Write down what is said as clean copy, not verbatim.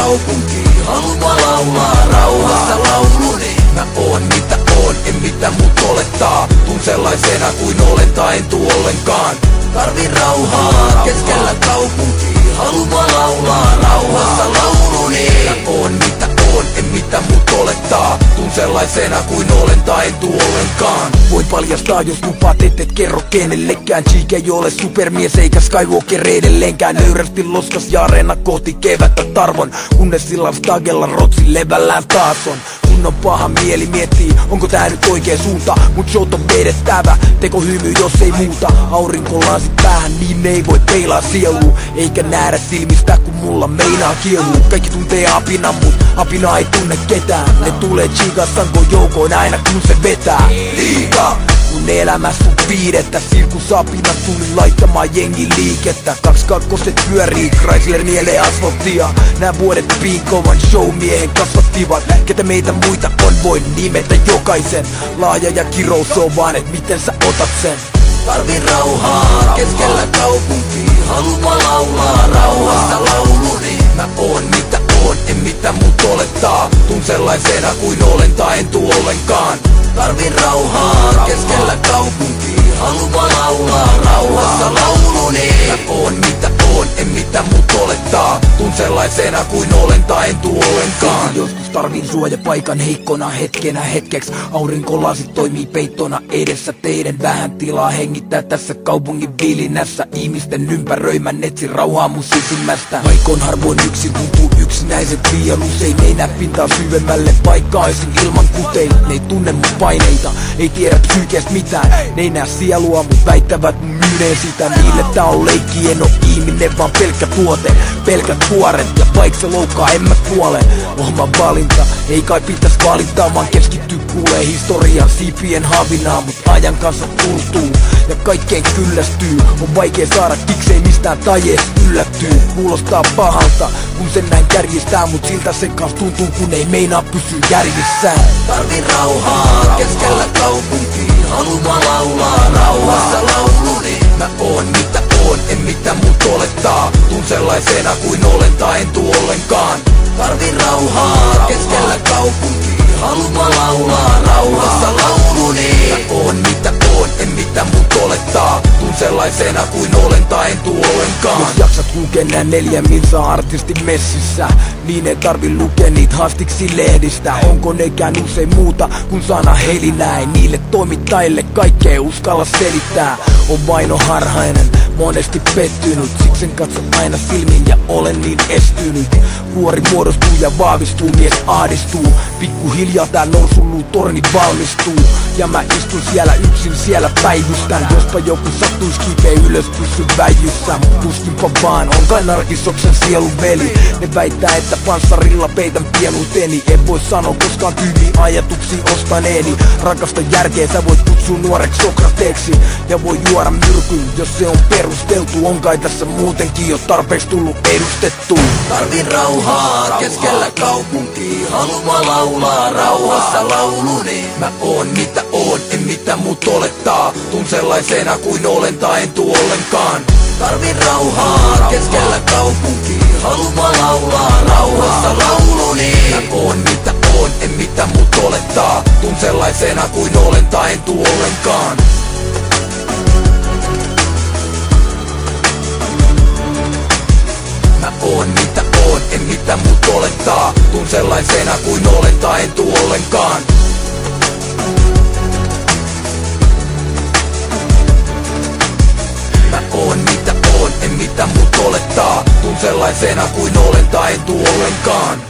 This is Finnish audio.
kaupunkiin, haluaa laulaa rauhassa lauluni. Mä oon mitä oon, en mitä mut olettaa. Tuun sellaisena kuin olen tai en tuu ollenkaan. Tarvin rauhaa keskellä kaupunkiin, haluaa laulaa rauhassa lauluni. Mä oon mitä oon, en mitä mut olettaa. Tuun sellaisena kuin olen tai en tuu ollenkaan. Voin paljastaa jos lupaat et kerro kenellekään. Cheek ei ole supermies eikä Skywalker edelleenkään. Nöyrästi loskas ja areena kohti kevättä tarvon. Kunnes sillä stagella rotsi levällään taas on. Kun on paha mieli miettii, onko tää nyt oikea suunta. Mut showt on vedettävä, teko hymy jos ei muuta. Aurinko lasit päähän, niin ei voi peilaa sielua. Eikä nähdä silmistä kun mulla meinaa kieluu. Kaikki tuntee apina, mut apina ei tunne ketään. Ne tulee chikas sanko joukoin aina kun se vetää. Liiga! Mun elämässä on viidettä, sirkusapina tuli laittamaan jengi liikettä. 2 pyörii, Chrysler nielee asfalttia. Nää vuodet piinkovan showmiehen kasvattivat. Ketä meitä muita on, voin nimetä jokaisen. Laaja ja kirous on vaan, et miten sä otat sen. Tarvin rauhaa keskellä kaupunkiin, haluaa laulaa rauhassa lauluni. Mä oon mitä oon, en mitä mut olettaa. Tuun sellaisena kuin olen tai en tuu ollenkaan. Tarvin rauhaa keskellä kaupunkiin, haluaa laulaa rauhassa lauluni. Mä oon mitä oon, en mitä mut olettaa. Tuun sellaisena kuin olen tai en tuu ollenkaan. Joskus tarvin suojapaikan heikkona hetkenä hetkeksi. Aurinkolasit toimii peittona edessä teidän. Vähän tilaa hengittää tässä kaupungin vilinässä. Ihmisten ympäröimän etsin rauhaa mun sisimmästä. Vaikon harvoin yksin tuntuu yksinäiset liian usein. Ei näe pintaa syvemmälle paikkaisin ilman kutein. Ne ei tunne mun paineita, ei tiedä psyykeestä mitään. Ne ei näe sielua, mut väittävät mun myyneen sitä. Niille tää on leikki, en oo ihminen vaan pelkkä tuote. Pelkät kuoret ja vaik se loukkaa en mä kuole. Oma valinta, ei kai pitäis valittaa, vaan keskittyy kuulee historian siipien havinaa. Mut ajan kanssa turtuu ja kaikkeen kyllästyy. On vaikea saada kiksei mistään tajees yllättyy. Kuulostaa pahalta kun sen näin kärjistää, mut siltä se kans tuntuu kun ei meinaa pysyä järjissään. Tarvin rauhaa keskellä kaupunkiin, haluaa laulaa rauhassa lauluni. Mä oon mitä oon, en mitä mut olettaa. Tuun sellaisena kuin olen tai en tuu ollenkaan. Tarvin rauhaa keskellä kaupunkiin, haluaa laulaa rauhassa lauluni. Mä oon mitä oon, en mitä mut olettaa. Tuun sellaisena kuin olen tai en tuu ollenkaan. Jos jaksat lukea nää 4 minsaa artistin messissä, niin ei tarvi lukea niit haastiksi lehdistä. Onko nekään usein muuta kun sana helinää? Ei niille toimittajille kaikkea uskalla selittää. On vaino harhainen, monesti pettynyt. Siksen katso aina silmiin ja olen niin estynyt. Kuori muodostuu ja vahvistuu, mies ahdistuu. Pikkuhiljaa tää nousuluu torni valmistuu. Ja mä istun siellä yksin siellä päivystän. Jospa joku sattuis kipeä ylös pysy väijyssä. Mut tuskinpa vaan, on kai Narkissoksen sielun veli. Ne väittää että panssarilla peitän pienuuteni. En voi sanoa koskaan tyyliin ajatuksiin ostaneeni. Rakasta järkeä sä voit kutsua nuoreksi Sokrateeksi. Ja voi juoda myrkyn jos se on perusteltu. On kai tässä muutenkin jo tarpeeksi tullut edustettu. Tarvin rauhaa keskellä kaupunkiin, haluaa laulaa rauhassa lauluni. Mä oon mitä oon, en mitä mut olettaa. Tuun sellaisena kuin olen tai en tuu ollenkaan. Tarvin rauhaa keskellä kaupunkiin, haluaa laulaa rauhassa lauluni. Mä oon mitä oon, en mitä mut olettaa. Tuun sellaisena kuin olen tai en tuu ollenkaan. Mä oon mitä oon, en mitä mut olettaa. Tuun sellaisena kuin olen tai en tuu ollenkaan. Mä oon mitä oon, en mitä mut olettaa. Tuun sellaisena kuin olen tai en tuu ollenkaan.